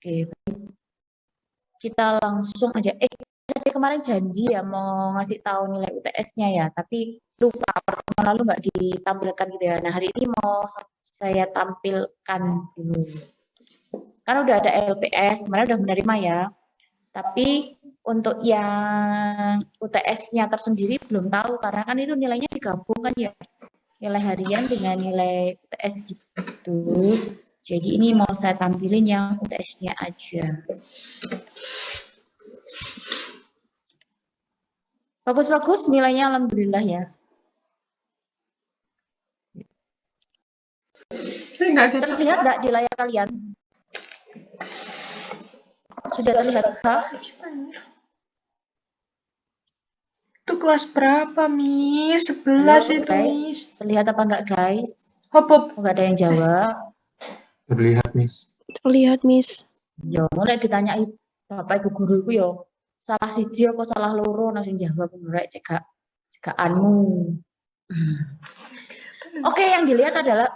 Oke, kita langsung aja. Saya kemarin janji ya mau ngasih tahu nilai UTS-nya ya, tapi lupa pertemuan lalu nggak ditampilkan gitu ya. Nah, hari ini mau saya tampilkan dulu. Kan udah ada LPS, kemarin udah menerima ya. Tapi untuk yang UTS-nya tersendiri belum tahu karena kan itu nilainya digabungkan ya. Nilai harian dengan nilai UTS gitu. Jadi ini mau saya tampilin yang UTS-nya aja. Bagus-bagus nilainya alhamdulillah ya. Terlihat nggak di layar kalian? Sudah terlihat kah? Itu kelas berapa, Miss? 11 Halo, itu, guys. Miss. Terlihat apa enggak, guys? Hop. Enggak ada yang jawab. Terlihat, Miss. Terlihat, Miss. Yo, mulai ditanya Bapak Ibu guru itu yo, salah siji apa salah loro nang jawab rek cekak anu. Oke, yang dilihat adalah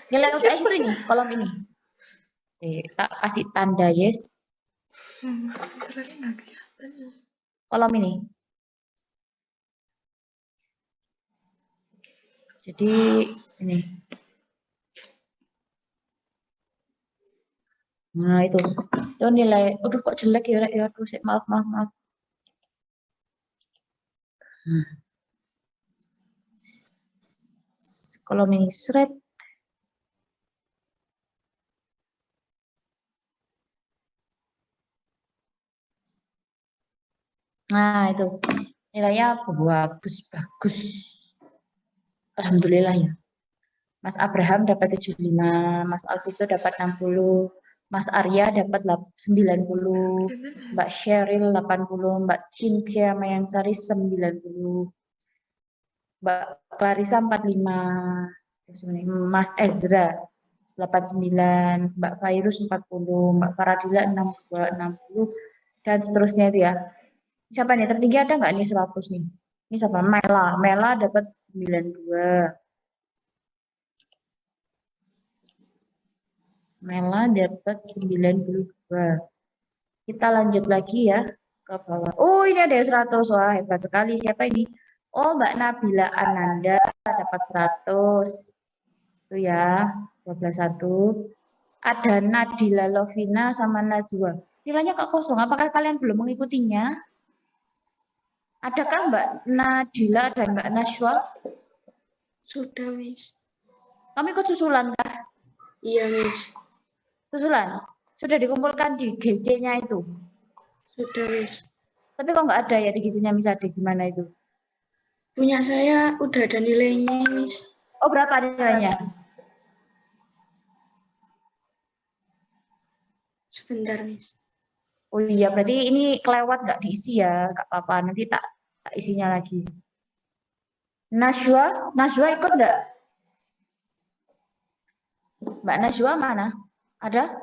nilai UTS itu ini, kolom ini. Tak kasih tanda yes. Kolom ini. Jadi ini. Nah, itu nilai. Aduh kok jelek ya, ya terus maaf. Kolom ini seret. Nah, itu nilainya bagus. Alhamdulillah ya. Mas Abraham dapat 75, Mas Alvito dapat 60, Mas Arya dapat 90, Mbak Sheryl 80, Mbak Cynthia Mayangsari 90, Mbak Clarissa 45, Mas Ezra 89, Mbak Fairus 40, Mbak Faradila 60, dan seterusnya itu ya. Siapa nih? Tertinggi ada nggak nih 100 nih? Ini siapa? Mela dapat 92. Mela dapat 92. Kita lanjut lagi ya ke bawah. Oh, ini ada yang 100. Wah, hebat sekali. Siapa ini? Oh, Mbak Nabila Ananda dapat 100. Itu ya, 12,1. Ada Nadila Lovina sama Nazwa. Nilainya kok kosong. Apakah kalian belum mengikutinya? Adakah Mbak Nadila dan Mbak Najwa? Sudah, Miss. Kamu ikut susulan kah? Iya, Miss. Susulan? Sudah dikumpulkan di GC-nya itu? Sudah, Miss. Tapi kok nggak ada ya di GC-nya, Miss Ade? Gimana itu? Punya saya udah ada nilainya, Miss. Oh, berapa nilainya? Sebentar, Miss. Oh iya, berarti ini kelewat nggak diisi ya? Nggak apa-apa, nanti tak isinya lagi. Najwa ikut nggak? Mbak Najwa mana? Ada?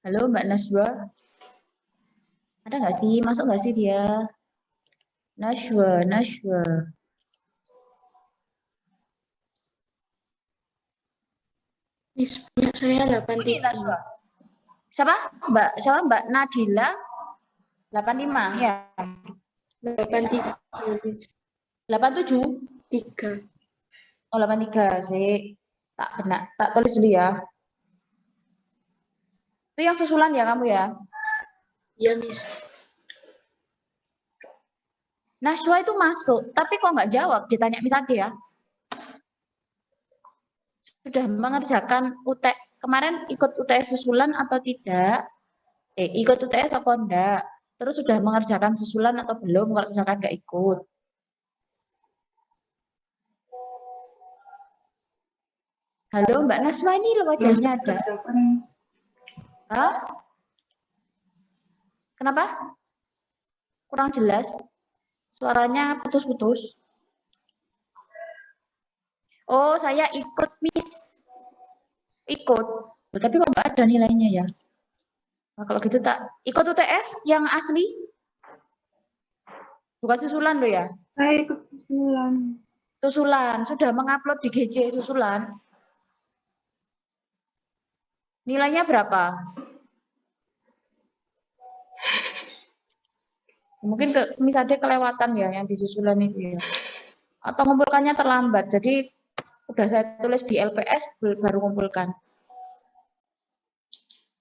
Halo Mbak Najwa? Ada nggak sih? Masuk nggak sih dia? Najwa. Miss, punya saya 83. Siapa? Mbak Nadila 85 ya. 83. 87? 3. Oh, 83 sih. Tak tulis dulu ya. Itu yang susulan ya kamu ya? Iya, Miss. Najwa itu masuk, tapi kok nggak jawab? Ditanya Miss Ade ya. Sudah mengerjakan kemarin ikut UTS susulan atau tidak? Ikut UTS atau enggak? Terus sudah mengerjakan susulan atau belum kalau misalkan nggak ikut? Halo Mbak Naswa, ini loh wajahnya ada. Hah? Kenapa? Kurang jelas. Suaranya putus-putus. Oh, saya ikut, Miss. Ikut. Tapi kok nggak ada nilainya ya? Nah, kalau gitu tak ikut UTS yang asli? Bukan susulan loh ya? Saya ikut susulan. Susulan, sudah mengupload di GC susulan. Nilainya berapa? Mungkin misalnya kelewatan ya yang di susulan itu ya. Atau ngumpulkannya terlambat. Jadi udah saya tulis di LPS baru ngumpulkan.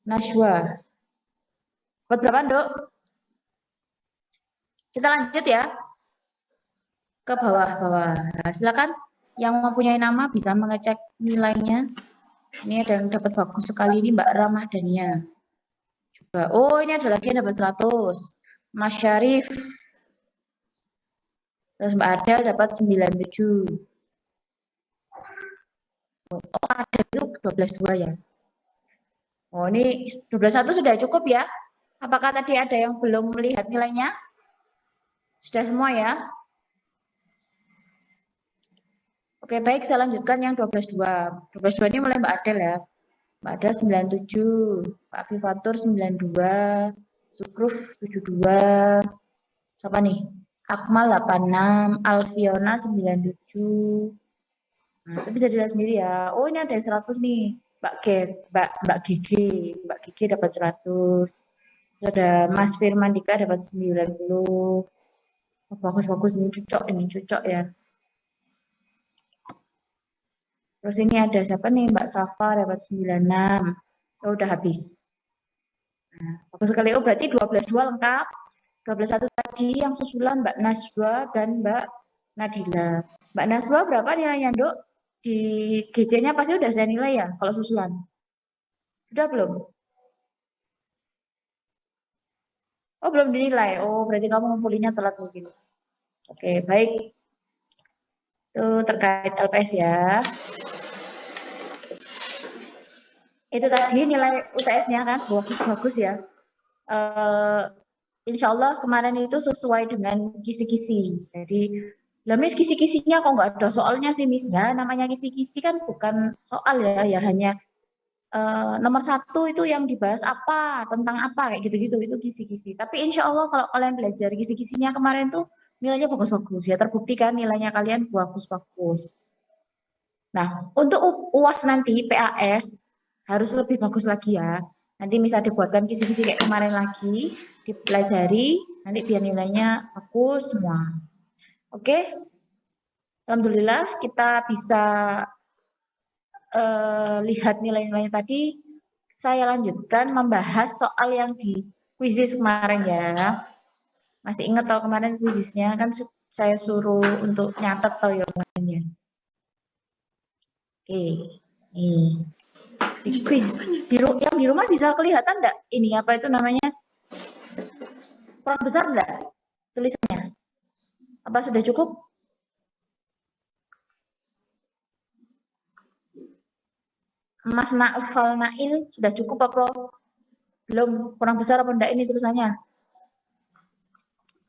Najwa. Buat berapa, Dok? Kita lanjut ya. Ke bawah-bawah. Nah, silakan yang mempunyai nama bisa mengecek nilainya. Ini ada yang dapat bagus sekali ini Mbak Ramadhania. Juga. Oh, ini ada lagi yang dapat 100. Mas Syarif. Terus Mbak Adel dapat 97. Oh, ada itu 12,2 ya. Oh, ini 12,1 sudah cukup ya? Apakah tadi ada yang belum melihat nilainya? Sudah semua ya? Oke, baik, saya lanjutkan yang 12,2. 12,2 ini mulai Mbak Adel ya. Mbak Adel 97, Pak Vivatur 92, Sukruf 72, siapa nih? Akmal 86, Alfiona 97. Nah, itu bisa dilihat sendiri ya. Oh, ini ada 100 nih. Mbak GG dapat 100. Terus ada Mas Firman Dika dapat 90. Oh, bagus-bagus ini cocok ya. Terus ini ada siapa nih? Mbak Safa dapat 96. Oh, udah habis. Nah, bagus sekali. Oh, berarti 12,2 lengkap. 12,1 tadi yang susulan Mbak Najwa dan Mbak Nadila. Mbak Najwa berapa nilainya, Dok? Di GC-nya pasti udah saya nilai ya kalau susulan. Sudah belum? Oh, belum dinilai. Oh, berarti kamu ngumpulinnya telat mungkin. Oke, baik. Itu terkait LPS ya. Itu tadi nilai UTS-nya kan bagus ya. Insya Allah kemarin itu sesuai dengan kisi-kisi. Jadi, lah Miss kisi-kisinya kok nggak ada soalnya sih Miss? Ya, namanya kisi-kisi kan bukan soal ya hanya nomor 1 itu yang dibahas apa, tentang apa, kayak gitu-gitu, itu kisi-kisi. Tapi insya Allah kalau kalian belajar kisi-kisinya kemarin tuh nilainya bagus-bagus ya, terbukti kan nilainya kalian bagus-bagus. Nah, untuk UAS nanti PAS harus lebih bagus lagi ya. Nanti bisa dibuatkan kisi-kisi kayak kemarin lagi, dipelajari, nanti biar nilainya bagus semua. Oke? Alhamdulillah kita bisa lihat nilai-nilai tadi. Saya lanjutkan membahas soal yang di kuisis kemarin ya. Masih ingat tau kemarin kuisisnya kan saya suruh untuk nyatet tau jawabannya. Oke, nih di kuis yang di rumah bisa kelihatan enggak? Ini apa itu namanya? Kurang besar enggak tulisannya? Apa sudah cukup? Mas Naufal Nail sudah cukup apa? Belum, kurang besar apa enggak ini tulisannya?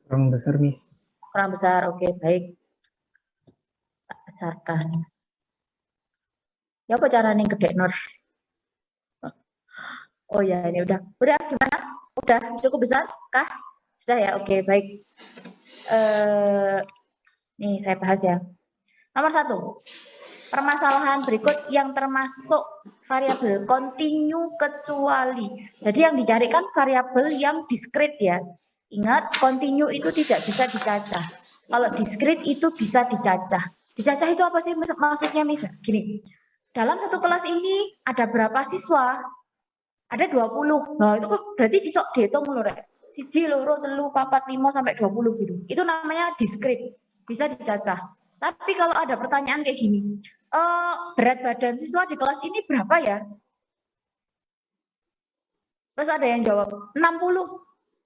Kurang besar, Miss. Kurang besar, oke, baik. Tak besarkan. Ya apa caranya gede Nur? Oh ya, ini udah gimana? Udah cukup besar kah? Sudah ya, oke, baik. Nih saya bahas ya. Nomor 1, permasalahan berikut yang termasuk variabel kontinu kecuali. Jadi yang dicarikan variabel yang diskrit ya. Ingat, kontinu itu tidak bisa dicacah. Kalau diskrit itu bisa dicacah. Dicacah itu apa sih maksudnya, Miss? Gini, dalam satu kelas ini ada berapa siswa? Ada 20. Nah, itu berarti bisa dihitung lho, Rek. 1, 2, 3, 4, 5 sampai 20 gitu. Itu namanya diskrit, bisa dicacah. Tapi kalau ada pertanyaan kayak gini, berat badan siswa di kelas ini berapa ya? Terus ada yang jawab 60.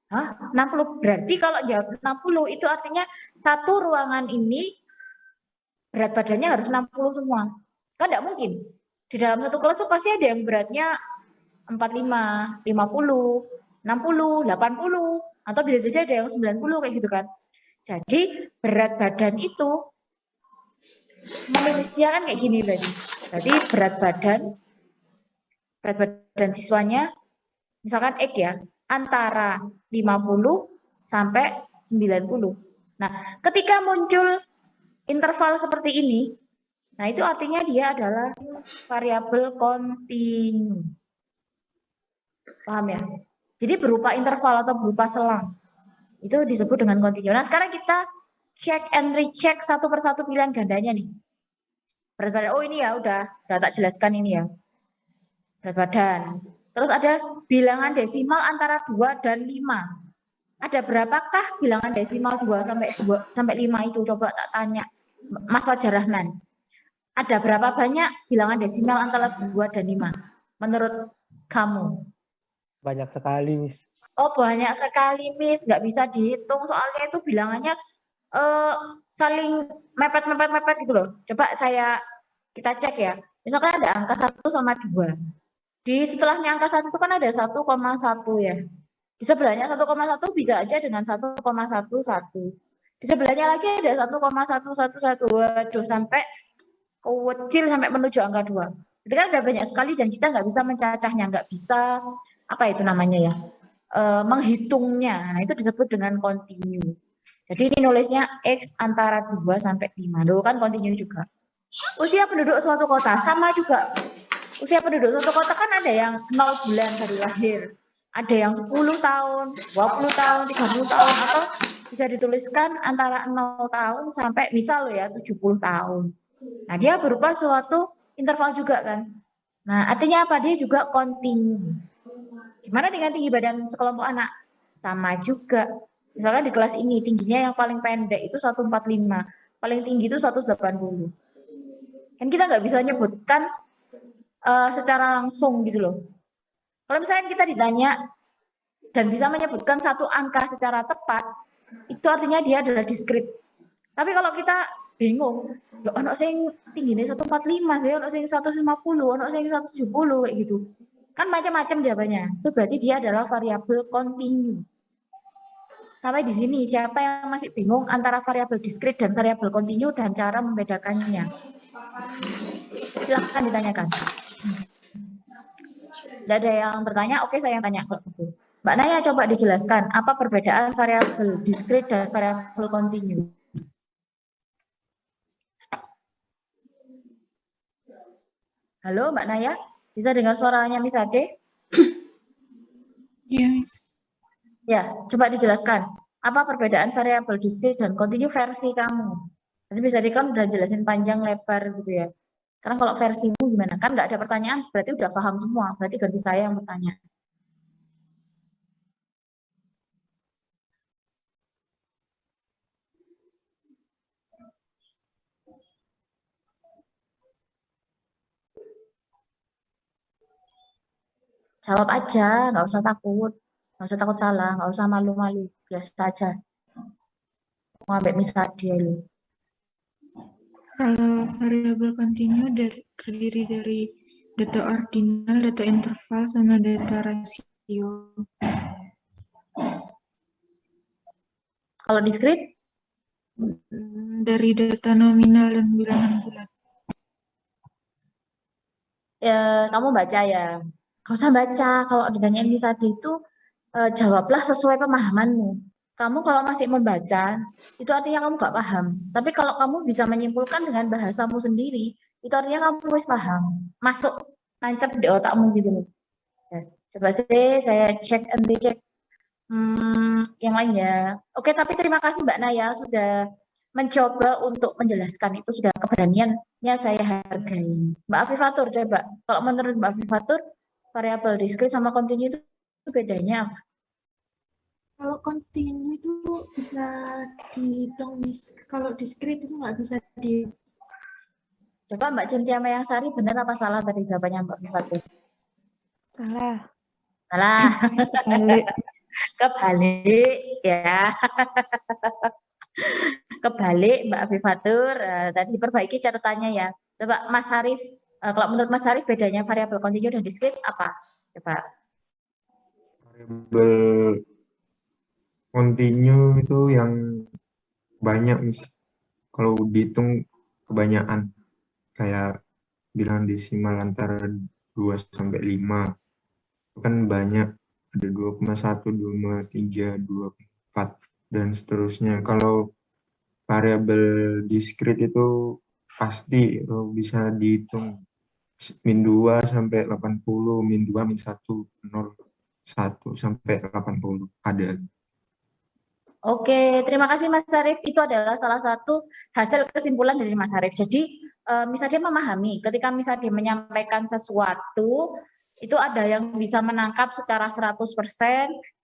Hah? 60. Berarti kalau jawab 60 itu artinya satu ruangan ini berat badannya harus 60 semua. Kan tidak mungkin. Di dalam satu kelas itu pasti ada yang beratnya 45, 50, 60, 80, atau bisa jadi ada yang 90 kayak gitu kan. Jadi berat badan itu menulisnya kan kayak gini berarti. Berarti berat badan siswanya misalkan X ya, antara 50 sampai 90. Nah, ketika muncul interval seperti ini, nah itu artinya dia adalah variabel kontinu. Paham ya? Jadi berupa interval atau berupa selang. Itu disebut dengan kontinu. Nah, sekarang kita check and recheck satu persatu pilihan gandanya nih. Berat badan, oh ini ya udah tak jelaskan ini ya. Berat badan. Terus ada bilangan desimal antara 2 dan 5. Ada berapakah bilangan desimal 2 sampai 5 itu? Coba tak tanya Mas Fajar Rahman. Ada berapa banyak bilangan desimal antara 2 dan 5? Menurut kamu? Banyak sekali, Miss. Oh, banyak sekali, Miss. Nggak bisa dihitung. Soalnya itu bilangannya saling mepet gitu loh. Coba kita cek ya. Misalkan ada angka 1 sama 2. Di setelahnya angka 1 itu kan ada 1,1 ya. Di sebelahnya 1,1 bisa aja dengan 1,11. Di sebelahnya lagi ada 1,111. Waduh, sampai kecil sampai menuju angka 2. Itu kan ada banyak sekali dan kita nggak bisa mencacahnya, nggak bisa apa itu namanya ya, menghitungnya. Nah, itu disebut dengan kontinu. Jadi ini nulisnya X antara 2 sampai 5. Loh kan kontinu juga. Usia penduduk suatu kota sama juga. Usia penduduk suatu kota kan ada yang 0 bulan dari lahir. Ada yang 10 tahun, 20 tahun, 30 tahun, atau bisa dituliskan antara 0 tahun sampai misal ya 70 tahun. Nah, dia berupa suatu interval juga kan. Nah, artinya apa? Dia juga kontinu. Gimana dengan tinggi badan sekelompok anak? Sama juga. Misalnya di kelas ini tingginya yang paling pendek itu 145, paling tinggi itu 180. Kan kita nggak bisa nyebutkan secara langsung gitu loh. Kalau misalnya kita ditanya dan bisa menyebutkan satu angka secara tepat, itu artinya dia adalah diskrit. Tapi kalau kita bingung, ya ono sing tingginya 145 sih, ono sing 150, ono sing 170 kayak gitu. Kan macam-macam jawabannya. Itu berarti dia adalah variabel kontinu. Sampai di sini, siapa yang masih bingung antara variabel diskrit dan variabel kontinu dan cara membedakannya? Silahkan ditanyakan. Tidak ada yang bertanya, oke saya yang tanya kalau gitu. Mbak Naya coba dijelaskan, apa perbedaan variabel diskrit dan variabel kontinu? Halo Mbak Naya, bisa dengar suaranya Miss Ade? Iya, Miss. Ya, coba dijelaskan. Apa perbedaan variabel diskrit dan kontinu versi kamu? Tadi bisa kan udah jelasin panjang lebar gitu ya. Sekarang kalau versimu gimana? Kan nggak ada pertanyaan, berarti udah paham semua. Berarti ganti saya yang bertanya. Jawab aja, nggak usah takut. Nggak usah takut salah, nggak usah malu-malu. Biasa aja. Mau ambil misal dia lu. Kalau variabel kontinu terdiri dari data ordinal, data interval, sama data rasio. Kalau diskrit? Dari data nominal dan bilangan bulat. Ya, kamu baca ya. Gak usah baca. Kalau ditanyain misal itu, jawablah sesuai pemahamanmu. Kamu kalau masih membaca, itu artinya kamu gak paham. Tapi kalau kamu bisa menyimpulkan dengan bahasamu sendiri, itu artinya kamu harus paham. Masuk, nancep di otakmu gitu loh. Ya, coba saya cek and recheck yang lainnya. Oke, tapi terima kasih Mbak Naya sudah mencoba untuk menjelaskan. Itu sudah keberaniannya saya hargai. Mbak Afifatur, coba. Kalau menurut Mbak Afifatur, variabel diskrit sama kontinu itu bedanya apa? Kalau kontinu itu bisa dihitung, Miss. Kalau diskrit itu nggak bisa di. Coba Mbak Cynthia Mayangsari, benar apa salah tadi jawabannya Mbak Fatur? Salah. Salah. Kebalik ya. Kebalik Mbak Afifatur. Tadi perbaiki catatannya ya. Coba Mas Harif, kalau menurut Mas Harif bedanya variabel kontinu dan diskrit apa? Coba. Variabel kontinu itu yang banyak, Miss. Kalau dihitung kebanyakan, kayak bilangan desimal antara 2 sampai 5. Itu kan banyak. Ada 2,1, 2,3, 2,4, dan seterusnya. Kalau variabel diskrit itu pasti bisa dihitung min 2 sampai 80, min 2, min 1, 0, 1 sampai 80 ada. Oke, terima kasih Mas Arif. Itu adalah salah satu hasil kesimpulan dari Mas Arif. Jadi, misalnya memahami ketika misalnya dia menyampaikan sesuatu, itu ada yang bisa menangkap secara 100%,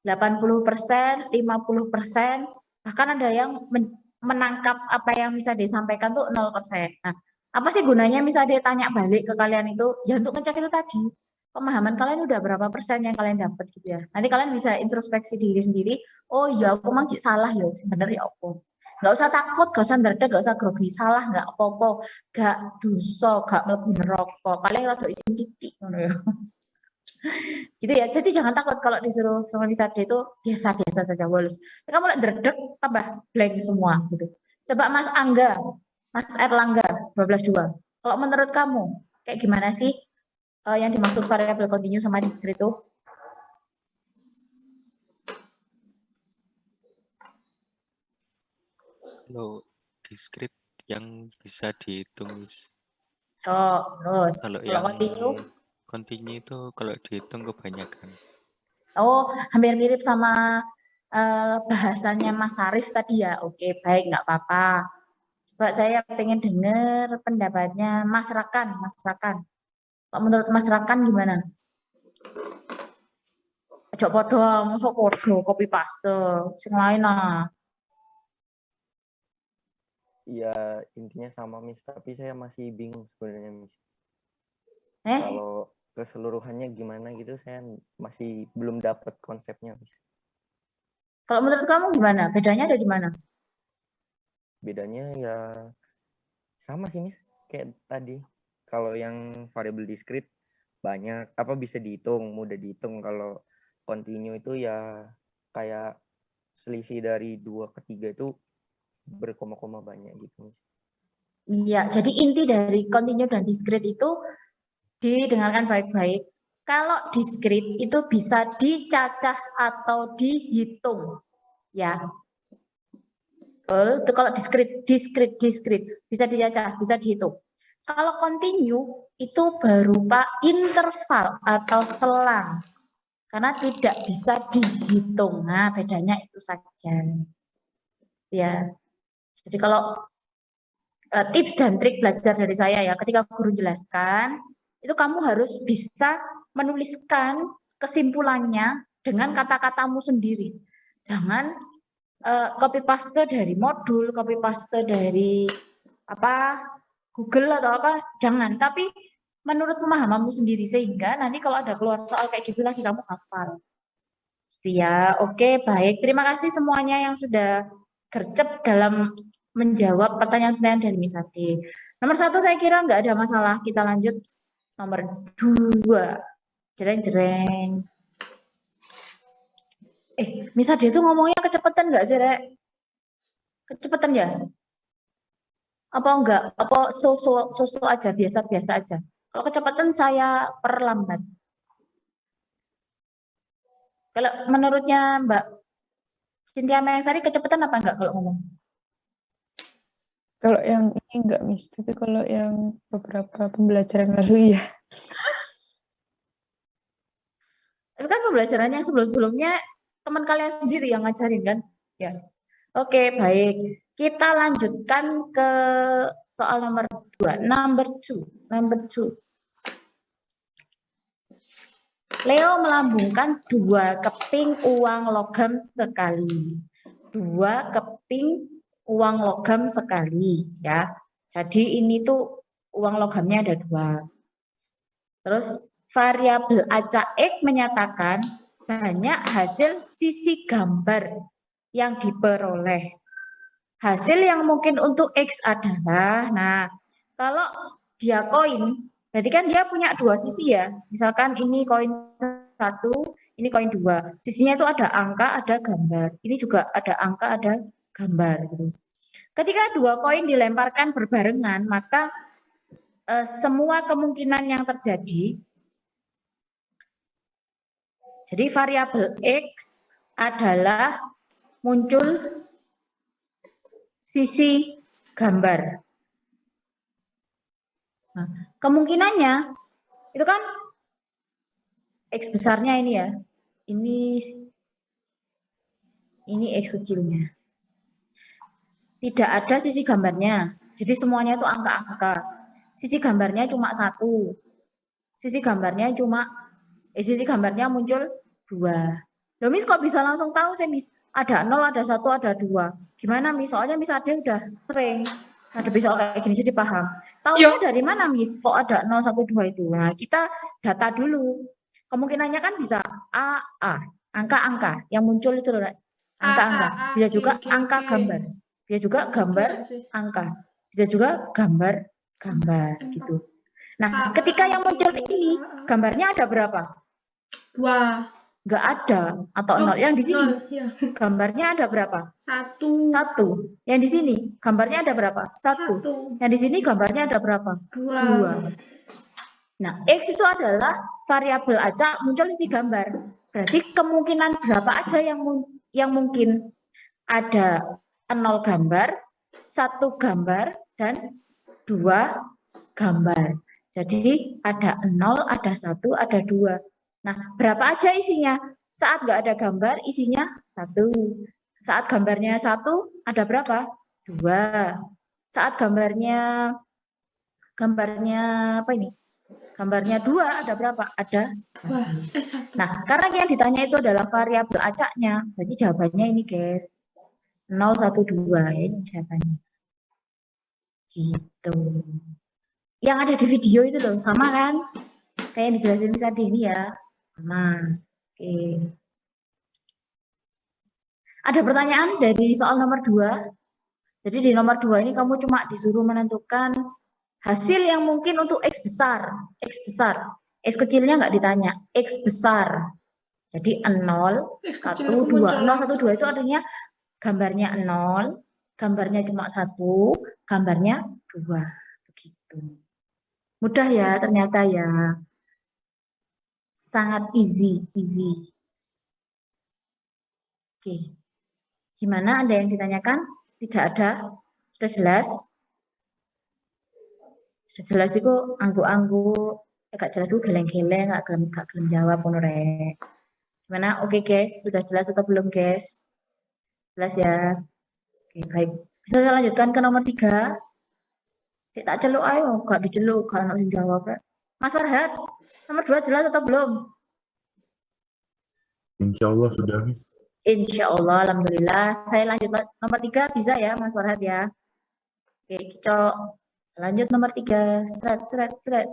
80%, 50%, bahkan ada yang menangkap apa yang bisa disampaikan tuh 0%. Nah, apa sih gunanya misalnya dia tanya balik ke kalian itu? Ya untuk ngecek itu tadi. Pemahaman kalian udah berapa persen yang kalian dapat gitu ya. Nanti kalian bisa introspeksi diri sendiri. Oh iya, aku emang salah ya, sebenarnya ya apa. Nggak usah takut, nggak usah ndredeg, nggak usah grogi. Salah nggak apa-apa, nggak dosa, nggak mlebu neraka. Paling rada izin titik ngono ya. Gitu ya. Jadi jangan takut kalau disuruh sama bisa itu biasa-biasa saja, Wolus. Kamu mulai ndredeg tambah blank semua gitu. Coba Mas Angga, Mas Erlangga 12.2. Kalau menurut kamu kayak gimana sih yang dimaksud variabel kontinu sama diskrit itu? Kalau diskrit yang bisa dihitung, Miss. Terus Kalau kalau yang kontinu? kontinu itu kalau dihitung kebanyakan. Oh, hampir mirip sama bahasanya Mas Arif tadi ya. Oke, baik, nggak apa-apa. Coba saya pengen dengar pendapatnya Mas Rakan. Mas Rakan, kalau menurut Mas Rakan gimana? Ojo podo, masuk podo, copy paste, sing lain lah. Ya intinya sama Miss, tapi saya masih bingung sebenarnya Miss. Eh, Kalau keseluruhannya gimana gitu saya masih belum dapat konsepnya Miss. kalau menurut kamu gimana? Bedanya ada di mana? Bedanya ya sama sih Miss, kayak tadi. Kalau yang variabel diskrit banyak apa bisa dihitung, mudah dihitung. Kalau continue itu ya kayak selisih dari 2 ke 3 itu berkoma-koma banyak gitu Miss. Iya, jadi inti dari continue dan discrete itu didengarkan baik-baik. Kalau discrete itu bisa dicacah atau dihitung, ya. Itu kalau discrete bisa dicacah, bisa dihitung. Kalau continue itu berupa interval atau selang, karena tidak bisa dihitung. Nah, bedanya itu saja. Ya, jadi kalau tips dan trik belajar dari saya ya, ketika guru jelaskan, itu kamu harus bisa menuliskan kesimpulannya dengan kata-katamu sendiri. Jangan copy paste dari modul, copy paste dari apa Google atau apa, jangan. Tapi menurut pemahamanmu sendiri sehingga nanti kalau ada keluar soal kayak gitu lagi kamu hafal. Ya, oke, baik. Terima kasih semuanya yang sudah gercep dalam menjawab pertanyaan-pertanyaan dari Miss Ade. Nomor 1 saya kira nggak ada masalah. Kita lanjut nomor 2. Jreng-jreng. Miss Ade itu ngomongnya kecepatan nggak sih, Rek? Kecepatan ya? Apa enggak? Apa so aja, biasa-biasa aja? Kalau kecepatan saya perlambat. Kalau menurutnya Mbak Cynthia Mayasari kecepatan apa enggak kalau ngomong? Kalau yang ini enggak Miss, tapi kalau yang beberapa pembelajaran lalu ya. Tapi kan pembelajaran yang sebelum-sebelumnya teman kalian sendiri yang ngajarin kan? Ya. Oke, baik. Kita lanjutkan ke soal nomor 2. Number 2. Leo melambungkan 2 keping uang logam sekali. 2 keping uang logam sekali, ya. Jadi ini tuh uang logamnya ada 2. Terus variabel acak X menyatakan banyak hasil sisi gambar yang diperoleh. Hasil yang mungkin untuk X adalah, nah, kalau dia koin, berarti kan dia punya 2 sisi ya. Misalkan ini koin 1, ini koin 2. Sisinya itu ada angka, ada gambar. Ini juga ada angka, ada gambar. Gitu. Ketika 2 koin dilemparkan berbarengan, maka semua kemungkinan yang terjadi, jadi variabel X adalah muncul sisi gambar. Nah, kemungkinannya itu kan X besarnya ini ya. Ini X kecilnya. Tidak ada sisi gambarnya. Jadi semuanya itu angka-angka. Sisi gambarnya cuma 1. Sisi gambarnya muncul 2. Loh, Miss kok bisa langsung tahu sih, Miss? Ada 0, ada 1, ada 2. Gimana, Miss? Soalnya Miss Ade udah sering ngadepi soal kayak gini, jadi paham. Tahunya dari mana, Miss? Kok ada 0, 1, 2 itu? Nah, kita data dulu. Kemungkinannya kan bisa A, angka-angka yang muncul itu loh, angka-angka. Bisa juga angka gambar. Bisa juga gambar angka. Bisa juga gambar gitu. Nah, ketika yang muncul ini, gambarnya ada berapa? 2. Nggak ada atau 0. Yang di sini gambarnya ada berapa? 1. 1. Yang di sini gambarnya ada berapa? 1. Yang di sini gambarnya ada berapa? 2. Nah, X itu adalah variabel acak muncul sisi gambar. Berarti kemungkinan berapa aja yang mungkin? Ada 0 gambar, 1 gambar, dan 2 gambar. Jadi ada 0, ada 1, ada 2. Nah, berapa aja isinya? Saat nggak ada gambar, isinya 1. Saat gambarnya 1, ada berapa? 2. Saat gambarnya apa ini? Gambarnya 2, ada berapa? Ada 1. Nah, karena yang ditanya itu adalah variabel acaknya, berarti jawabannya ini, guys. 0, 1, 2. Ini jawabannya. Gitu. Yang ada di video itu loh, sama kan? Kayak yang dijelasin tadi ini ya. Sama. Oke. Ada pertanyaan dari soal nomor 2. Jadi di nomor 2 ini kamu cuma disuruh menentukan hasil yang mungkin untuk X besar. X besar. X kecilnya nggak ditanya. X besar. Jadi 0, 1, 2. 0, 1, 2 itu artinya gambarnya 0, gambarnya cuma 1, gambarnya 2. Begitu. Mudah ya ternyata ya. Sangat easy. Oke. Gimana, ada yang ditanyakan? Tidak ada? Sudah jelas? Sudah jelas itu angguk-angguk, agak jelas itu geleng-geleng, gak gelem jawab ngono rek. Gimana? Oke guys, sudah jelas atau belum guys? Jelas ya? Oke, baik. Bisa saya lanjutkan ke nomor 3? Cek tak celuk ayo, gak diceluk, gak ada yang jawab. Mas Farhat, nomor 2 jelas atau belum? Insya Allah sudah, Miss. Insya Allah, alhamdulillah. Saya lanjut nomor 3 bisa ya, Mas Farhat ya. Oke, cocok. Lanjut nomor 3. Seret.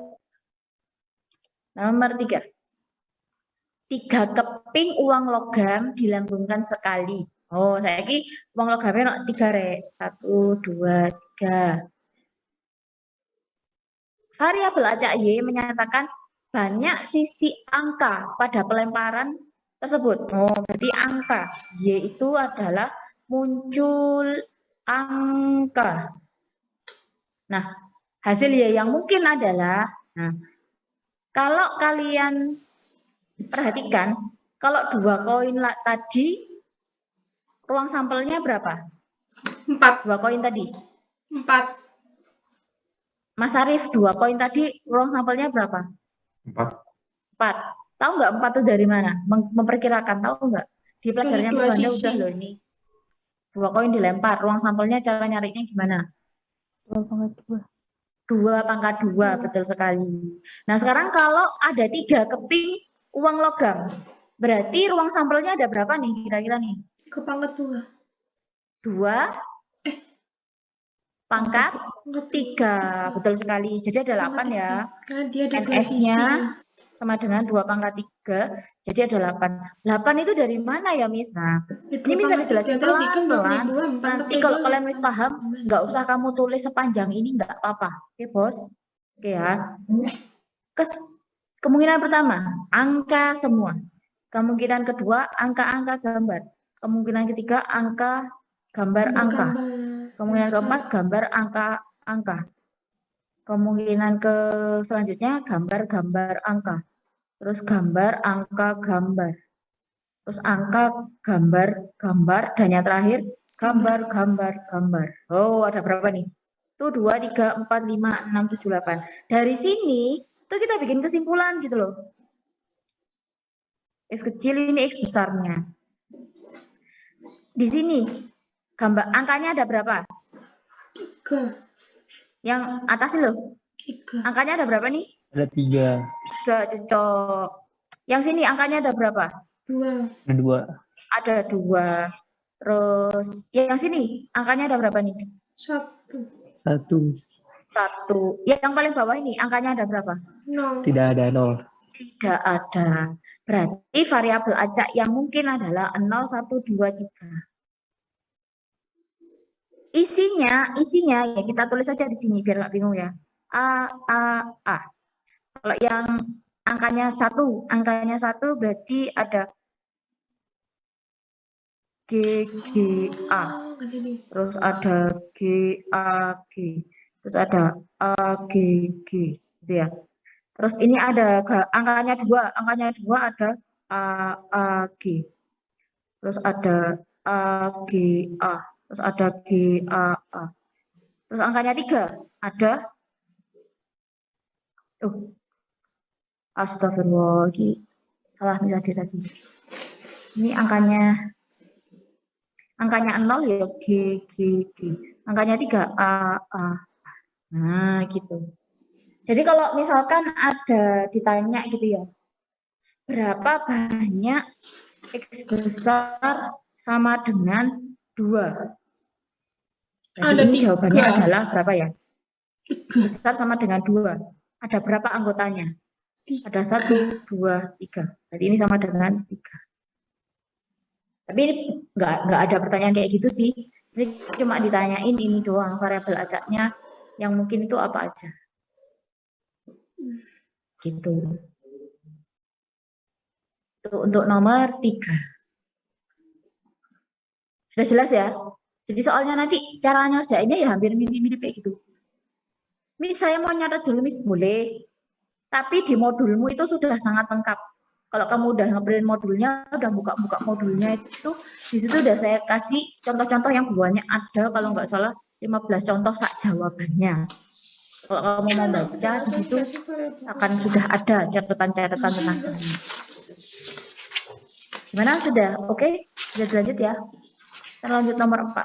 Nomor 3. 3 keping uang logam dilambungkan sekali. Oh, saya ini uang logamnya 3 rek. 1, 2, 3. Variabel acak Y menyatakan banyak sisi angka pada pelemparan tersebut. Oh, berarti angka Y itu adalah muncul angka. Nah, hasil Y yang mungkin adalah, kalau kalian perhatikan, kalau 2 koin tadi, ruang sampelnya berapa? 4. 2 koin tadi. 4. Mas Arif, 2 koin tadi, ruang sampelnya berapa? 4. Tahu nggak 4 itu dari mana? Memperkirakan, tahu nggak? Di pelajarannya Mas Wanda udah loh ini. 2 koin dilempar, ruang sampelnya cara nyarinya gimana? 2 pangkat 2. 2 pangkat 2, betul sekali. Nah, sekarang kalau ada 3 keping uang logam, berarti ruang sampelnya ada berapa nih kira-kira nih? 3 pangkat 2. 2 pangkat 3, betul sekali. Jadi ada 8 ya. Karena dia ada 2 NS-nya sisi. sama dengan 2 pangkat 3, jadi ada 8. 8 itu dari mana ya, Miss? Nah, ini bisa dijelasin pelan-pelan. Nanti kalau kalian Miss paham, nggak usah kamu tulis sepanjang ini, nggak apa-apa. Oke, Bos? Oke ya. Kemungkinan pertama, angka semua. Kemungkinan kedua, angka-angka gambar. Kemungkinan ketiga, angka gambar angka. Kemungkinan keempat, gambar angka-angka. Kemungkinan selanjutnya, gambar-gambar angka. Terus gambar angka gambar. Terus angka gambar-gambar. Dan yang terakhir, Gambar. Oh, ada berapa nih? Tuh 2, 3, 4, 5, 6, 7, 8. Dari sini, tuh kita bikin kesimpulan gitu loh. X kecil ini X besarnya. Di sini, gambar angkanya ada berapa? 3. Yang atas ini loh. 3. Angkanya ada berapa nih? Ada 3. 3, cocok. Yang sini angkanya ada berapa? 2. Ada 2. Ada 2. Terus yang sini angkanya ada berapa nih? 1. 1. 1. Yang paling bawah ini angkanya ada berapa? 0. Tidak ada 0. Tidak ada. Berarti variabel acak yang mungkin adalah 0, 1, 2, 3. Isinya ya kita tulis saja di sini biar nggak bingung ya. A. Kalau yang angkanya 1 berarti ada G, A. Terus ada G, A, G. Terus ada A, G, G. Gitu ya. Terus ini ada angkanya 2. Angkanya 2 ada A, G. Terus ada A, G, A. Terus ada G, A, A. Terus angkanya 3 ada astagfirullah, salah nih tadi. Ini angkanya 0 ya G, G, G. Angkanya 3 A, A. Nah, gitu. Jadi kalau misalkan ada ditanya gitu ya, berapa banyak X besar sama dengan 2? Jadi ini jawabannya adalah berapa ya? X besar sama dengan 2. Ada berapa anggotanya? Ada 1, 2, 3. Jadi ini sama dengan 3. Tapi ini nggak ada pertanyaan kayak gitu sih. Ini cuma ditanyain ini doang, variabel acaknya yang mungkin itu apa aja. Gitu. Itu untuk nomor 3. Sudah jelas ya? Jadi soalnya nanti cara ngerjainnya ya hampir mirip-mirip kayak gitu. Miss, saya mau nyatet dulu, Miss, boleh. Tapi di modulmu itu sudah sangat lengkap. Kalau kamu udah nge-print modulnya, udah buka-buka modulnya itu, di situ udah saya kasih contoh-contoh yang banyak ada, kalau nggak salah 15 contoh sak jawabannya. Kalau kamu mau baca, di situ akan sudah ada catatan-catatan tentang ini. Gimana? Sudah? Oke? Sudah dilanjut ya? Kita lanjut nomor 4.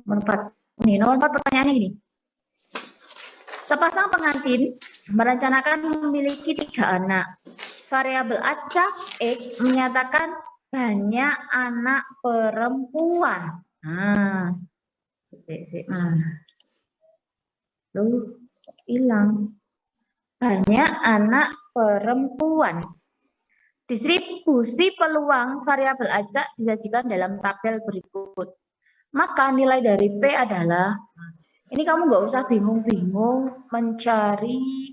Nomor 4. Nih, nomor 4 pertanyaannya gini. Sepasang pengantin merencanakan memiliki 3 anak. Variabel acak X menyatakan banyak anak perempuan. Nah, Loh, hilang. Banyak anak perempuan. Distribusi peluang variabel acak disajikan dalam tabel berikut. Maka nilai dari P adalah, ini kamu nggak usah bingung-bingung mencari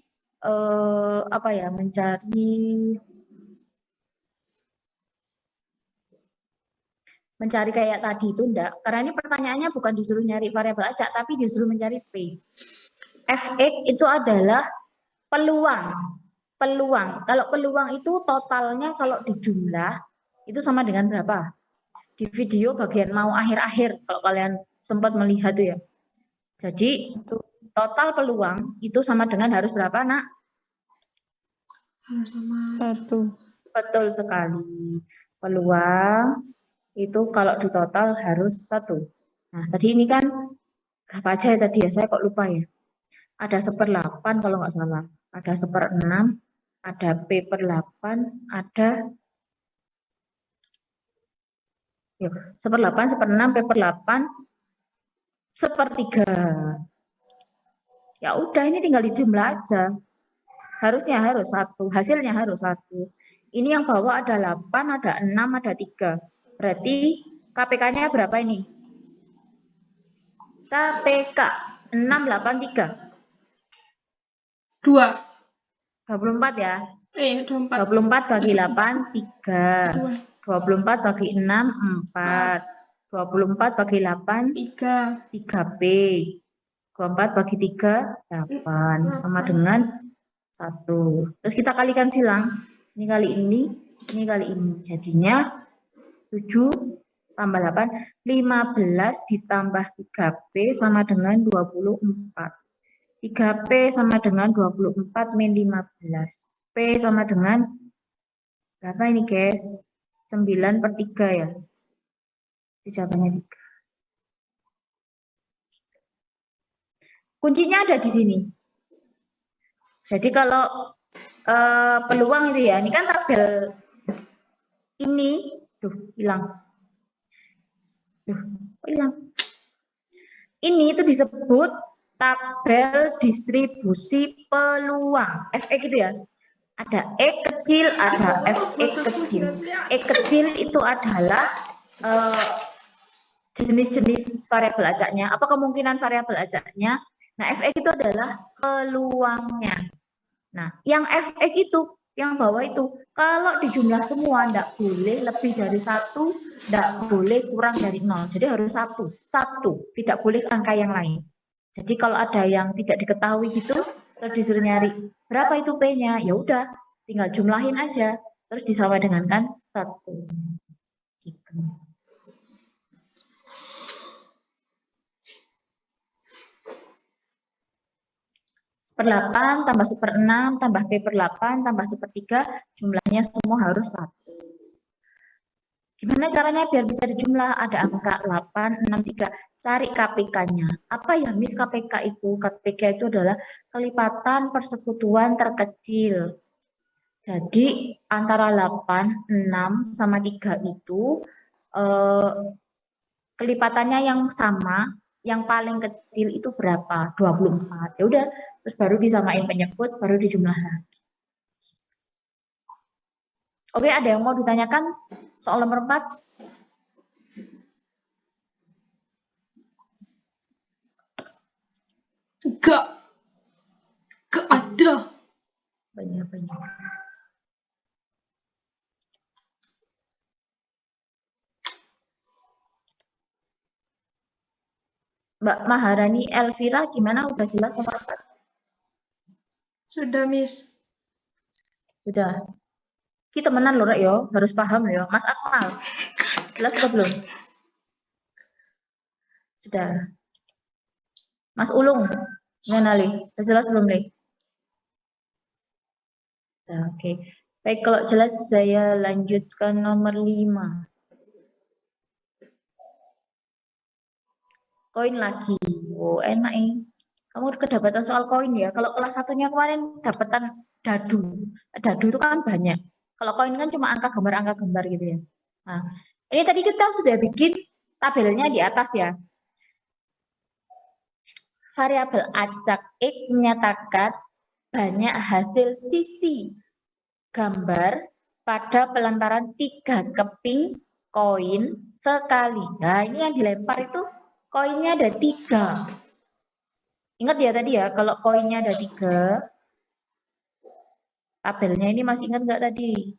mencari kayak tadi itu enggak, karena ini pertanyaannya bukan disuruh nyari variabel acak, tapi disuruh mencari P. Fx itu adalah peluang. Kalau peluang itu totalnya kalau dijumlah itu sama dengan berapa? Di video bagian mau akhir-akhir kalau kalian sempat melihat tuh ya. Jadi total peluang itu sama dengan harus berapa, Nak? Sama 1. Betul sekali. Peluang itu kalau di total harus 1. Nah, tadi ini kan berapa aja ya tadi ya? Saya kok lupa ya. Ada 1/8 kalau nggak salah. Ada 1/6, ada P/8, ada 1/8, 1/6, P/8, 1/3. Ya udah, ini tinggal dijumlah aja. Harusnya harus 1, hasilnya harus 1. Ini yang bawah ada 8, ada 6, ada 3. Berarti KPK-nya berapa ini? KPK 6, 8, 3. 2. 24 ya. 24. 24 bagi 8, 3. 24 bagi 6, 4. 24 bagi 8, 3. 3P. 24 bagi 3, 8. Sama dengan 1. Terus kita kalikan silang. Ini kali ini kali ini. Jadinya 7 tambah 8, 15 ditambah 3P sama dengan 24. 3P sama dengan 24 min 15. P sama dengan berapa ini guys? 9/3 ya. Jawabannya 3. Kuncinya ada di sini. Jadi kalau peluang itu ya, ini kan tabel ini, hilang. Hilang. Ini itu disebut tabel distribusi peluang. FE gitu ya. Ada E kecil, ada FE kecil. E kecil itu adalah jenis-jenis variabel acaknya. Apa kemungkinan variabel acaknya? Nah, FE itu adalah peluangnya. Nah, yang FE itu, yang bawah itu, kalau dijumlah semua, tidak boleh lebih dari 1, tidak boleh kurang dari 0. Jadi harus 1. 1, tidak boleh angka yang lain. Jadi kalau ada yang tidak diketahui gitu, terus disuruh nyari, berapa itu P-nya? Ya udah, tinggal jumlahin aja. Terus disama dengan kan 1. Gitu. 1/8 tambah 1/6 tambah P/8 tambah 1/3, jumlahnya semua harus 1. Gimana caranya biar bisa dijumlah? Ada angka 8, 6, 3. Cari KPK-nya. Apa ya Miss KPK itu? KPK itu adalah kelipatan persekutuan terkecil. Jadi antara 8, 6, sama 3 itu kelipatannya yang sama, yang paling kecil itu berapa? 24. Ya udah, terus baru disamain penyebut, baru dijumlah lagi. Oke, ada yang mau ditanyakan soal nomor 4? Gak ada. Banyak. Mbak Maharani Elvira, gimana? Udah jelas nomor 4? Sudah, Miss. Sudah. Kita temenan loh, Rek, yo. Harus paham yo. Mas Akmal, jelas atau belum? Sudah. Mas Ulung, gimana, Li? Udah jelas belum, Li? Nah, oke. Baik, kalau jelas saya lanjutkan nomor 5. Koin lagi. Oh, enak nih. Kamu kedapatan soal koin ya. Kalau kelas 1-nya kemarin dapatan dadu. Dadu itu kan banyak. Kalau koin kan cuma angka gambar gitu ya. Nah, ini tadi kita sudah bikin tabelnya di atas ya. Variabel acak X menyatakan banyak hasil sisi gambar pada pelemparan 3 keping koin sekali. Nah, ini yang dilempar itu koinnya ada 3. Ingat ya tadi ya, kalau koinnya ada 3, tabelnya ini masih ingat nggak tadi?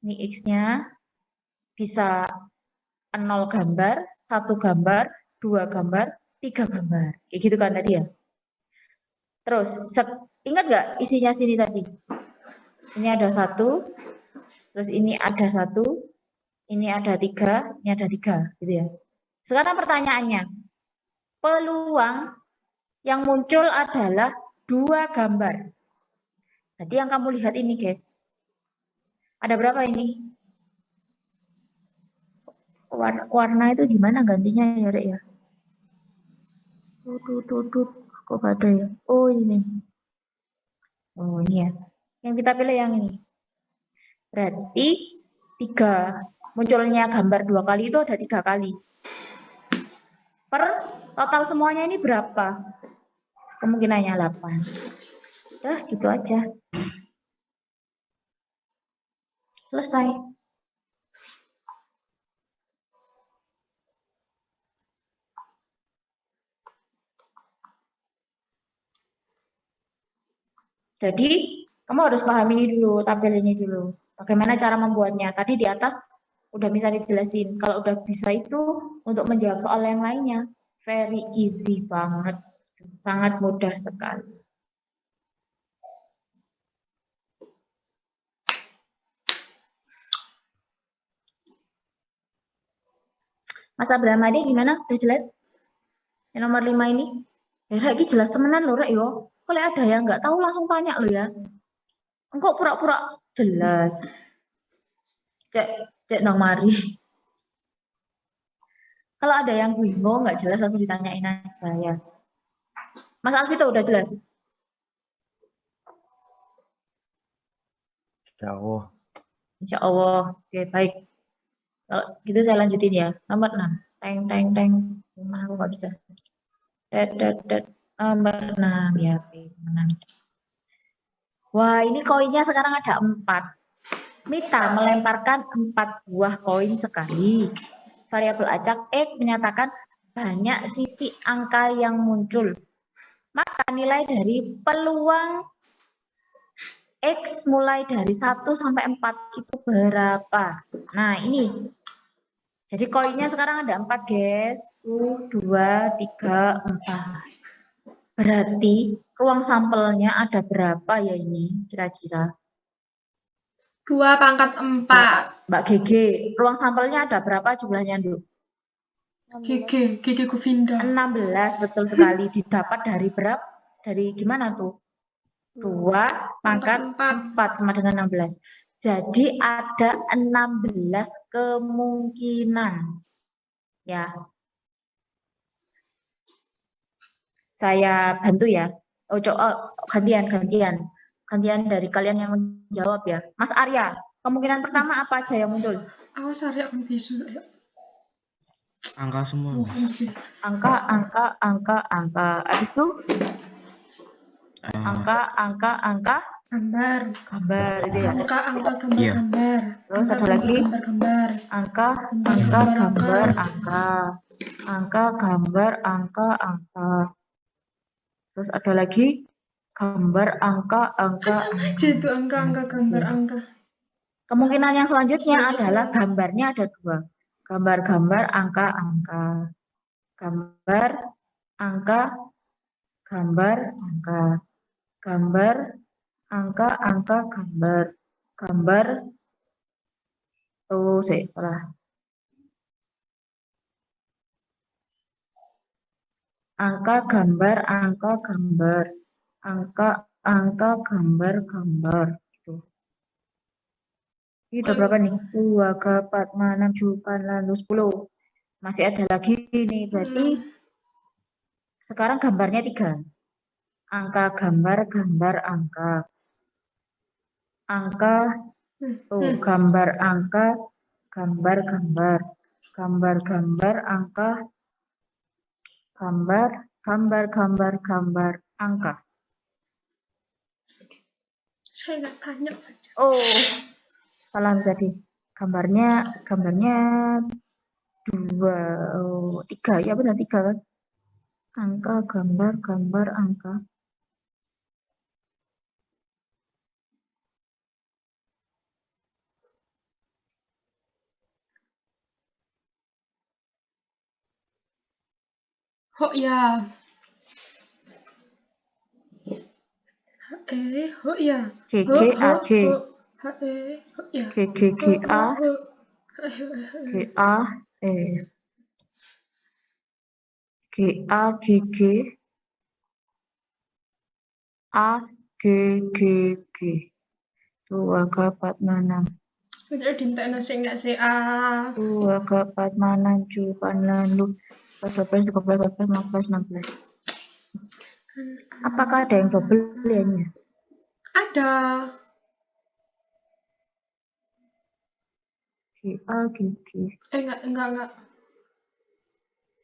Ini X-nya bisa 0 gambar, 1 gambar, 2 gambar, 3 gambar. Kayak gitu kan tadi ya. Terus, ingat nggak isinya sini tadi? Ini ada 1, terus ini ada 1, ini ada 3, ini ada 3, gitu ya. Sekarang pertanyaannya, peluang yang muncul adalah 2 gambar. Jadi yang kamu lihat ini guys, ada berapa ini? Warna itu gimana gantinya ya Rek ya? Kok gak ada ya? Oh ini. Oh ini ya. Yang kita pilih yang ini. Berarti 3. Munculnya gambar 2 kali itu ada 3 kali. Per total semuanya ini berapa? Kemungkinannya 8. Udah gitu aja. Selesai. Jadi, kamu harus paham ini dulu, tabel ini dulu. Bagaimana cara membuatnya. Tadi di atas udah bisa dijelasin. Kalau udah bisa itu, untuk menjawab soal yang lainnya, very easy banget. Sangat mudah sekali. Mas Abraham Ade gimana? Udah jelas? Yang nomor 5 ini? Ya, lagi jelas temenan loh, Rek, yo. Kalau ada yang nggak tahu langsung tanya lo ya. Engkau pura-pura jelas. Cek nang mari. Kalau ada yang bingung nggak jelas langsung ditanyain aja ya. Mas Alvito udah jelas? Insya Allah. Insya Allah. Oke, baik. Kalau gitu saya lanjutin ya. Nomor 6. Teng, teng, teng. Nah, aku nggak bisa. Dat. Nomor 6 ya. Oke, 6. Wah, ini koinnya sekarang ada 4. Mita melemparkan 4 buah koin sekali. Variabel acak X menyatakan banyak sisi angka yang muncul. Maka nilai dari peluang X mulai dari 1 sampai 4 itu berapa? Nah, ini. Jadi koinnya sekarang ada 4, guys. 1, 2, 3, 4. Berarti ruang sampelnya ada berapa ya ini kira-kira? 2 pangkat 4. Mbak GG, ruang sampelnya ada berapa jumlahnya, Nduk? GG Govinda. 16, betul sekali. Didapat dari berapa? Dari gimana tuh? 2 pangkat 4 sama dengan 16. Jadi ada 16 kemungkinan. Ya. Saya bantu ya. Gantian dari kalian yang menjawab ya. Mas Arya, kemungkinan pertama apa aja yang muncul? Awas Arya kan bisu. Angka semua. Angka. Habis itu? Angka. Gambar itu ya. Angka gambar. Terus ada lagi? Gambar. Angka, gambar, angka. Terus ada lagi gambar, angka. Sama aja itu angka, gambar, angka. Kemungkinan yang selanjutnya adalah gambarnya ada 2. Gambar, angka. Gambar, angka. Gambar, angka, gambar. Gambar. Oh, salah. Angka, gambar. Angka, gambar. Gitu. Ini udah berapa nih? 2, 4, 5, 6, 7, 8, 10. Masih ada lagi nih, berarti sekarang gambarnya 3. Angka, gambar, angka. Angka, gambar, angka. Gambar, angka. Gambar, angka. Saya nggak tanya. Oh, salah bisa di gambarnya 2, 3 ya benar 3 kan? Angka, gambar, angka. Oh ya. Oh ya. GGAG. GGGA. GAGG. AGGG. 2, 4, 6. Udah dintekno sing nggak sih 2, 4, 6, 7, 8, 12, 13, 14, 15, 16. Apakah ada yang double ya ini? Ada. GAGG. Enggak.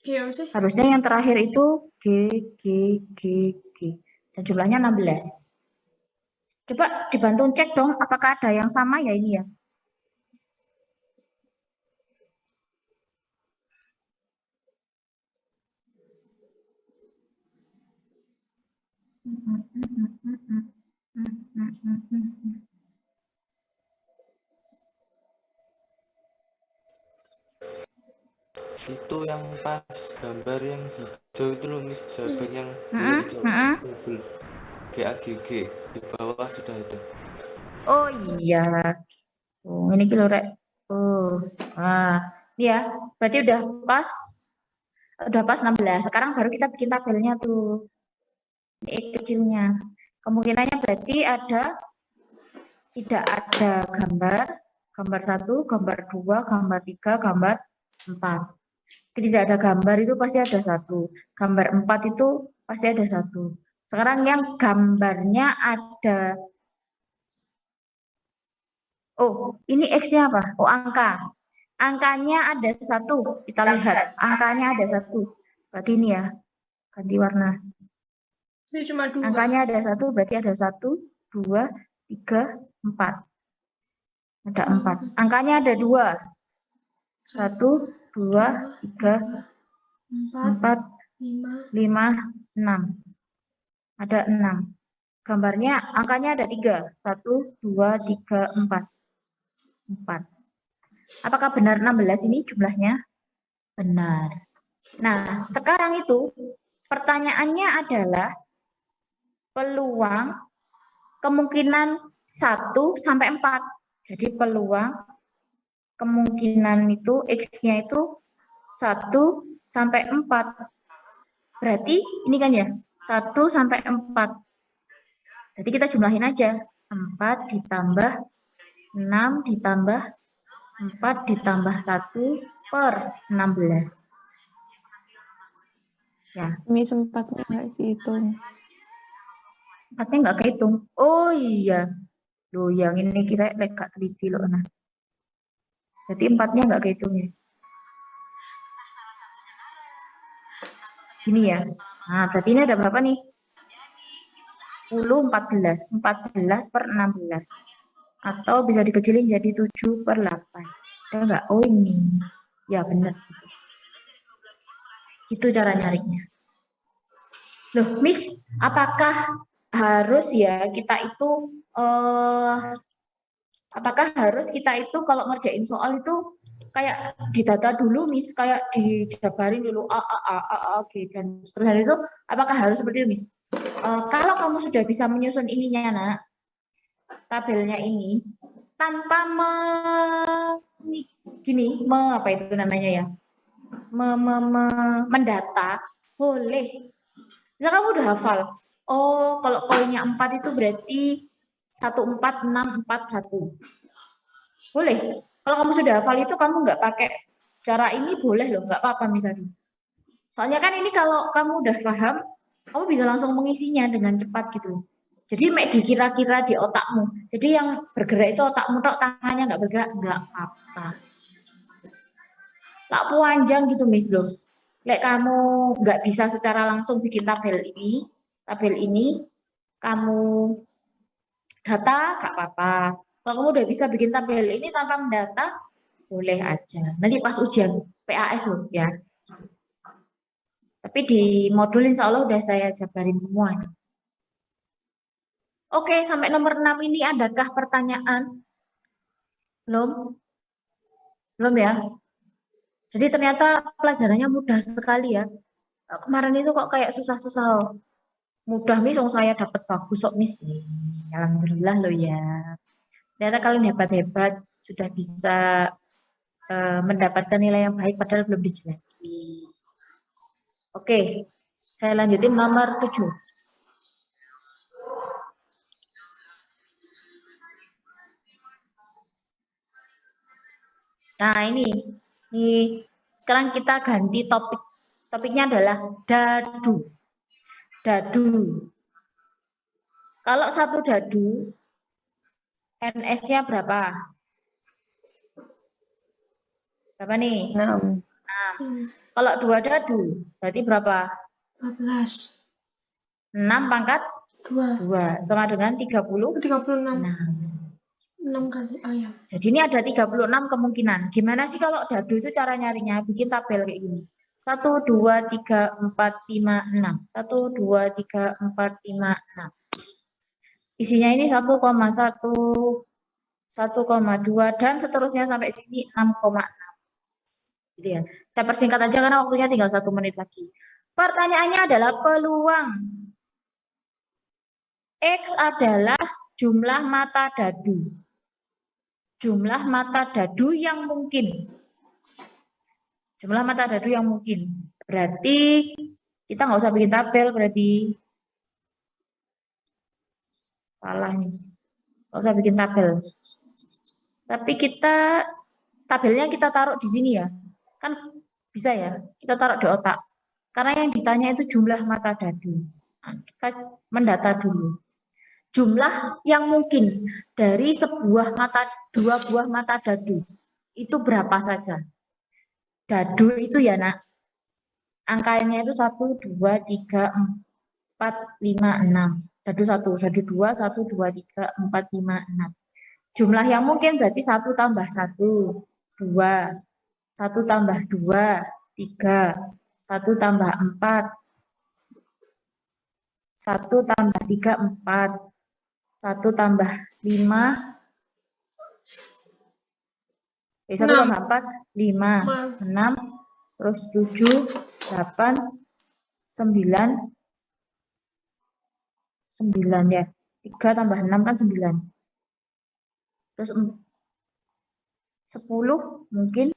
Iya sih. Harusnya yang terakhir itu GGGG. Dan jumlahnya 16. Coba dibantu cek dong apakah ada yang sama ya ini ya. Itu yang pas gambar yang hijau itu loh Miss, jawaban yang double. GAGG di bawah sudah ada. Oh iya. Oh, ini kilo rek. Oh, Ya, berarti udah pas 16. Sekarang baru kita bikin tabelnya tuh. Ini X kecilnya. Kemungkinannya berarti tidak ada gambar 1, gambar 2, gambar 3, gambar 4. Tidak ada gambar itu pasti ada 1. Gambar 4 itu pasti ada 1. Sekarang yang gambarnya ada. Oh, ini X-nya apa? Oh, angka. Angkanya ada 1. Kita lihat. Angkanya ada 1. Berarti ini ya. Ganti warna. Ini cuma 2. Angkanya ada 1, berarti ada 1, 2, 3, 4. Ada 4. Angkanya ada 2. 1, 2, 3, 4, 5, 6. Ada 6. Gambarnya, angkanya ada 3. 1, 2, 3, 4. 4. Apakah benar 16 ini jumlahnya? Benar. Nah, sekarang itu pertanyaannya adalah peluang kemungkinan 1 sampai 4. Jadi peluang kemungkinan itu X-nya itu 1 sampai 4. Berarti ini kan ya, 1 sampai 4. Jadi kita jumlahin aja. 4 ditambah 6 ditambah 4 ditambah 1 per 16. Ya. Miss 4-nya nggak dihitung. 4-nya nggak kehitung. Oh iya. Loh, yang ini kira gak teliti loh. Nah. Berarti 4-nya nggak kehitung ya. Ini ya. Nah, berarti ini ada berapa nih? 10, 14. 14 per 16. Atau bisa dikecilin jadi 7 per 8. Ada nggak? Oh ini. Ya benar. Gitu cara nyarinya. Loh, Miss, apakah harus ya kita itu apakah harus kita itu kalau ngerjain soal itu kayak didata dulu, Miss, kayak dijabarin dulu A, G, dan seterusnya itu, apakah harus seperti itu, Miss? Kalau kamu sudah bisa menyusun ininya, nak, tabelnya ini, tanpa apa itu namanya ya, mendata, boleh. Misal kamu udah hafal, oh kalau poinnya 4 itu berarti 14641. Boleh. Kalau kamu sudah hafal itu kamu nggak pakai cara ini boleh loh, nggak apa-apa misalnya. Soalnya kan ini kalau kamu udah paham, kamu bisa langsung mengisinya dengan cepat gitu. Jadi dikira-kira di otakmu. Jadi yang bergerak itu otakmu, tangannya nggak bergerak, nggak apa-apa. Tak panjang gitu, Miss loh. Lek kamu nggak bisa secara langsung bikin tabel ini, kamu data nggak apa-apa. Kalau kamu udah bisa bikin tabel ini tanpa mendata, boleh aja. Nanti pas ujian PAS loh ya. Tapi di modul insya Allah udah saya jabarin semua. Oke, sampai nomor 6 ini adakah pertanyaan? Belum? Belum ya? Jadi ternyata pelajarannya mudah sekali ya. Kemarin itu kok kayak susah-susah. Mudah, Miss, saya dapat bagus kok, Miss. Alhamdulillah loh ya. Ternyata kalian hebat-hebat, sudah bisa mendapatkan nilai yang baik padahal belum dijelasin. Oke, saya lanjutin nomor 7. Nah ini sekarang kita ganti topik. Topiknya adalah dadu. Dadu. Kalau satu dadu, NS-nya berapa? Berapa nih? 6. 6. Kalau 2 dadu, berarti berapa? 14. 6 pangkat 2 sama dengan 30? 36. 6 kali ayam. Jadi ini ada 36 kemungkinan. Gimana sih kalau dadu itu cara nyarinya? Bikin tabel kayak gini. 1, 2, 3, 4, 5, 6. 1, 2, 3, 4, 5, 6. Isinya ini 1,1, 1,2 dan seterusnya sampai sini 6,6. Gitu ya. Saya persingkat aja karena waktunya tinggal 1 menit lagi. Pertanyaannya adalah peluang X adalah jumlah mata dadu. Jumlah mata dadu yang mungkin. Jumlah mata dadu yang mungkin. Berarti kita nggak usah bikin tabel, berarti salah nih. Nggak usah bikin tabel. Tapi tabelnya kita taruh di sini ya. Kan bisa ya, kita taruh di otak. Karena yang ditanya itu jumlah mata dadu. Nah, kita mendata dulu. Jumlah yang mungkin dari dua buah mata dadu itu berapa saja? Dadu itu ya nak, angkanya itu 1, 2, 3, 4, 5, 6. Dadu 1, dadu 2, 1, 2, 3, 4, 5, 6. Jumlah yang mungkin berarti 1 tambah 1, 2, 1 tambah 2, 3, 1 tambah 4, 1 tambah 3, 4, 1 tambah 5, 1 tambah 4, 5, 6, terus 7, 8, 9, 9 ya. 3 tambah 6 kan 9. Terus 10 mungkin,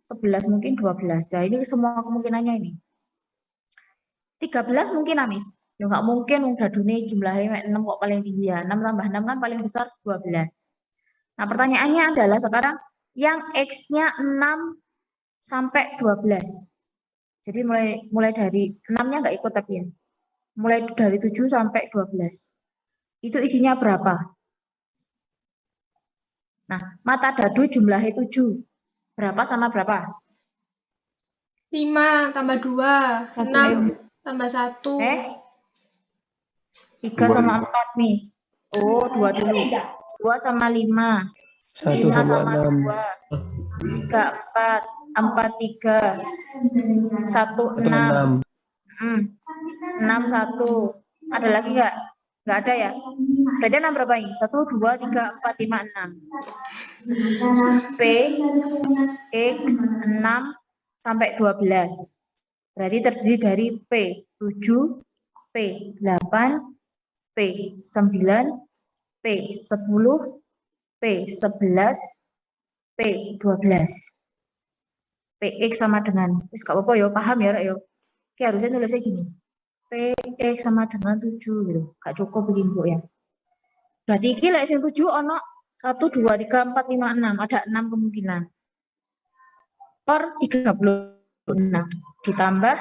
11 mungkin, 12. Ya ini semua kemungkinannya ini. 13 mungkin Amis. Ya nggak mungkin dadune jumlahnya 6 kok paling tinggi ya. 6 tambah 6 kan paling besar 12. Nah pertanyaannya adalah sekarang yang X-nya 6 sampai 12. Jadi mulai dari 6-nya nggak ikut tapi ya. Mulai dari 7 sampai 12. Itu isinya berapa? Nah, mata dadu jumlahnya 7. Berapa sama berapa? 5 tambah 2, 6 tambah 1. 3 sama 4, Miss. Oh, 2 dulu. 2 sama 5. 1 sama 6. 2. 3, 4. 4, 3. 1, 6. 6, 1. Ada lagi nggak? Nggak ada ya? Berarti 6 berapa ini? 1, 2, 3, 4, 5, 6. P, X, 6 sampai 12. Berarti terdiri dari P, 7, P, 8, P, 9, P, 10, P, 11, P, 12. PX sama dengan, gak apa-apa ya, paham ya, Rek, ya. Oke, harusnya nulisnya gini. PX sama dengan 7 gitu. Gak cukup begini, Bu ya. Berarti ini lek sing 7 ono 1, 2, 3, 4, 5, 6. Ada 6 kemungkinan. Per 36 ditambah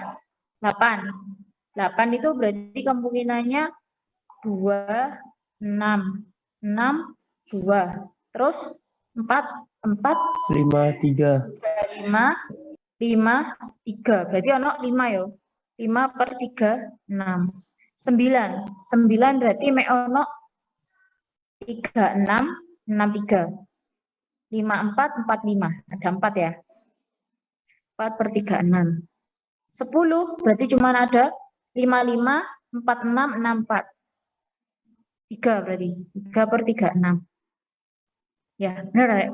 8. 8 itu berarti kemungkinannya 2, 6. 6, 2. Terus 4, 5, 3. 5, 5, 3. Berarti ono 5 ya. 5 per 3, 6. 9. 9 berarti mek ono 3, 6, 6, 3. 5, 4, 4, 5. Ada 4 ya. 4 per 3, 6. 10 berarti cuma ada 5, 5, 4, 6, 6, 4. 3 berarti. 3 per 3, 6. Ya, benar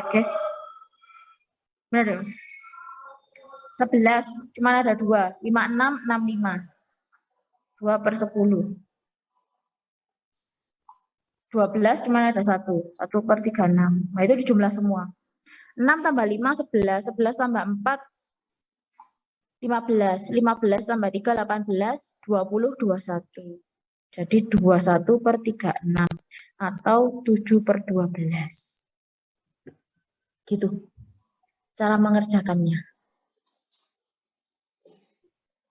guys. Benar ya. 11 cuma ada 2. 5, 6, 6, 5. 2 per 10. 12 cuma ada 1. 1 per 3, 6. Nah itu dijumlah semua. 6 tambah 5, 11. 11 tambah 4, 15. 15 tambah 3, 18. 20, 21. Jadi 21 per 36. Atau 7 per 12. Gitu. Cara mengerjakannya.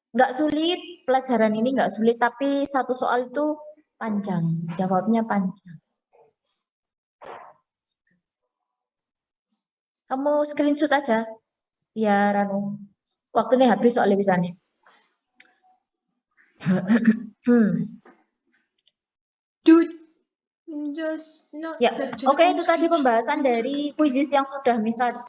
Nggak sulit, pelajaran ini nggak sulit, tapi satu soal itu panjang, jawabnya panjang. Kamu screenshot aja, biar waktunya habis soalnya bisanya. Ya, oke, itu tadi pembahasan dari kuisis yang sudah bisa